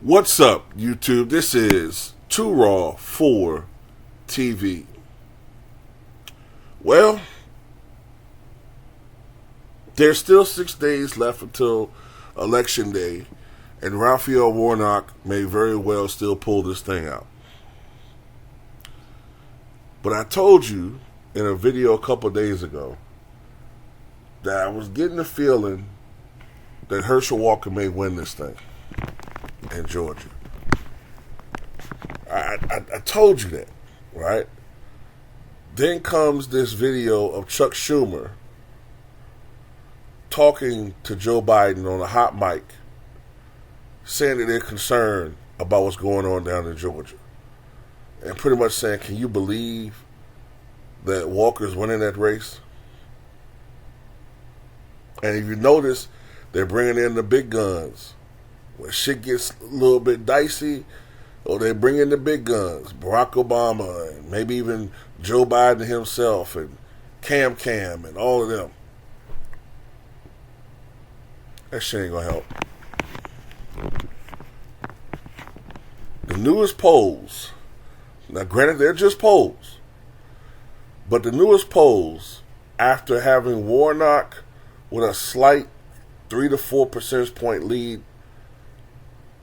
What's up, YouTube? This is Too Raw for TV. Well, there's still 6 days left until Election Day, and Raphael Warnock may very well still pull this thing out. But I told you in a video a couple of days ago that I was getting the feeling that Herschel Walker may win this thing in Georgia. I told you that, right? Then comes this video of Chuck Schumer talking to Joe Biden on a hot mic, saying that they're concerned about what's going on down in Georgia. And pretty much saying, can you believe that Walker's winning that race? And if you notice, they're bringing in the big guns. When shit gets a little bit dicey, or they bring in the big guns, Barack Obama, and maybe even Joe Biden himself, and Cam and all of them. That shit ain't gonna help. The newest polls, now granted they're just polls, but the newest polls, after having Warnock with a slight 3 to 4 percentage point lead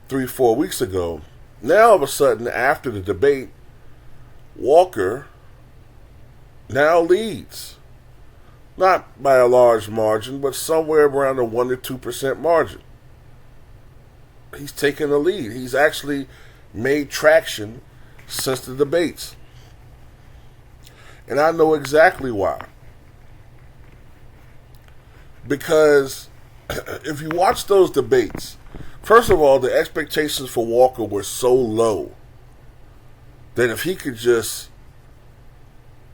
3-4 weeks ago, now all of a sudden after the debate, Walker now leads. Not by a large margin, but somewhere around a 1 to 2% margin. He's taken the lead. He's actually made traction since the debates. And I know exactly why. Because if you watch those debates, first of all, the expectations for Walker were so low that if he could just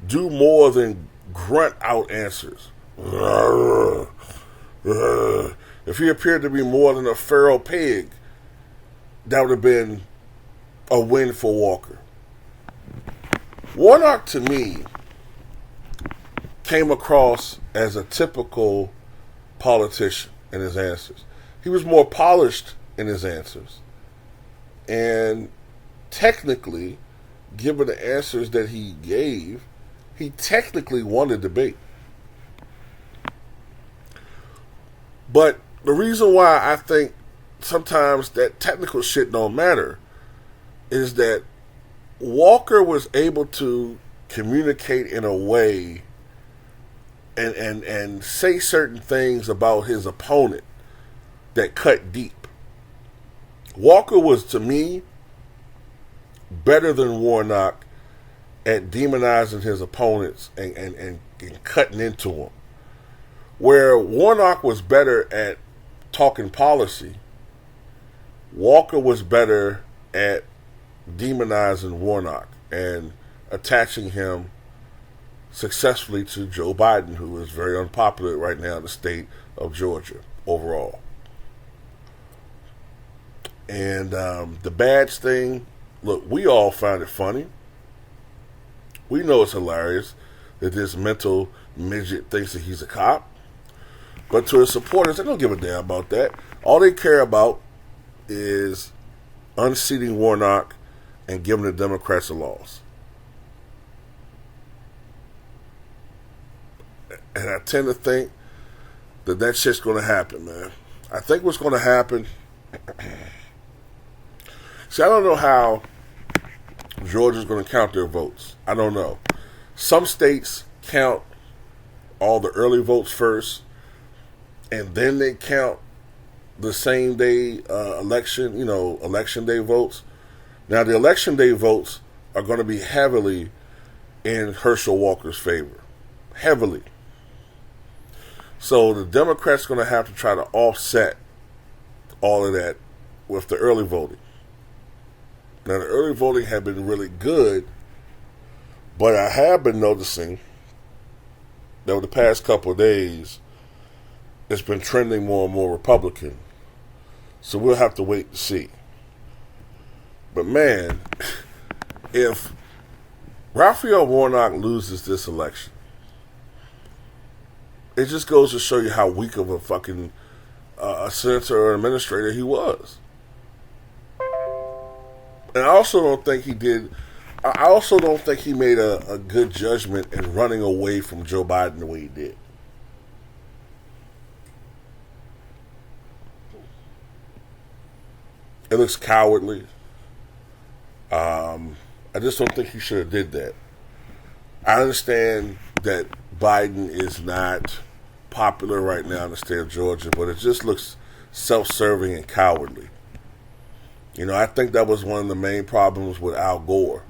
do more than grunt out answers, if he appeared to be more than a feral pig, that would have been a win for Walker. Warnock, to me, came across as a typical politician in his answers. He was more polished in his answers. And technically, given the answers that he gave, he technically won the debate. But the reason why I think sometimes that technical shit don't matter is that Walker was able to communicate in a way and say certain things about his opponent that cut deep. Walker was, to me, better than Warnock at demonizing his opponents and cutting into them. Where Warnock was better at talking policy, Walker was better at demonizing Warnock and attaching him successfully to Joe Biden, who is very unpopular right now in the state of Georgia overall. And the badge thing, look, we all find it funny. We know it's hilarious that this mental midget thinks that he's a cop. But to his supporters, they don't give a damn about that. All they care about is unseating Warnock and giving the Democrats a loss. And I tend to think that that shit's going to happen, man. I think what's going to happen... See, I don't know how Georgia's going to count their votes. I don't know. Some states count all the early votes first, and then they count the same day election, election day votes. Now, the election day votes are going to be heavily in Herschel Walker's favor. Heavily. So the Democrats are going to have to try to offset all of that with the early voting. Now, the early voting had been really good, but I have been noticing that over the past couple of days, it's been trending more and more Republican. So we'll have to wait to see. But man, if Raphael Warnock loses this election, it just goes to show you how weak of a fucking a senator or administrator he was. And I also don't think he did. I also don't think he made a good judgment in running away from Joe Biden the way he did. It looks cowardly. I just don't think he should have did that. I understand that Biden is not popular right now in the state of Georgia, but it just looks self-serving and cowardly. You know, I think that was one of the main problems with Al Gore.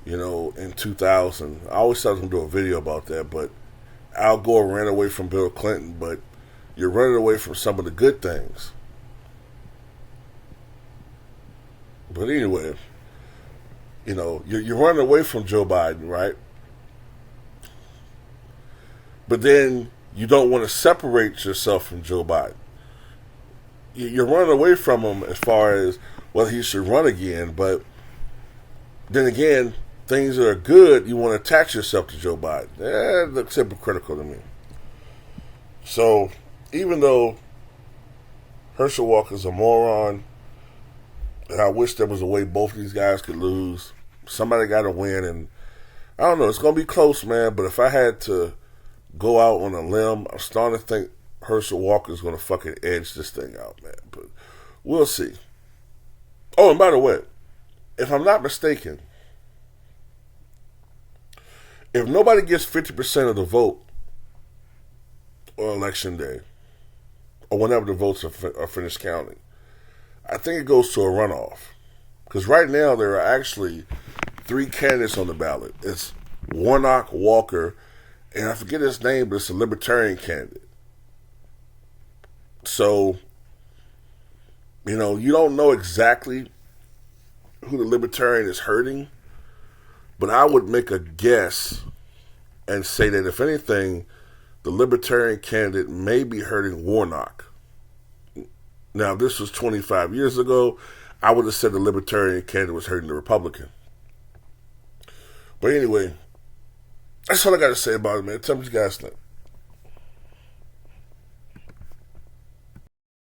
You know, in 2000, I always thought I was going to do a video about that, but Al Gore ran away from Bill Clinton, but you're running away from some of the good things. But anyway, you know, you're running away from Joe Biden, right? But then you don't want to separate yourself from Joe Biden. You're running away from him as far as whether he should run again, but then again, things that are good, you want to attach yourself to Joe Biden. It looks hypocritical to me. So, even though Herschel Walker's a moron, and I wish there was a way both of these guys could lose, somebody got to win, and I don't know, it's going to be close, man, but if I had to go out on a limb, I'm starting to think Herschel Walker's going to fucking edge this thing out, man, but we'll see. Oh, and by the way, if I'm not mistaken, if nobody gets 50% of the vote on election day, or whenever the votes are finished counting, I think it goes to a runoff. Because right now there are actually 3 candidates on the ballot. It's Warnock, Walker, and I forget his name, but it's a Libertarian candidate. So, you know, you don't know exactly who the Libertarian is hurting, but I would make a guess and say that if anything, the Libertarian candidate may be hurting Warnock. Now, if this was 25 years ago, I would have said the Libertarian candidate was hurting the Republican. But anyway, that's all I got to say about it, man. Tell me what you guys think.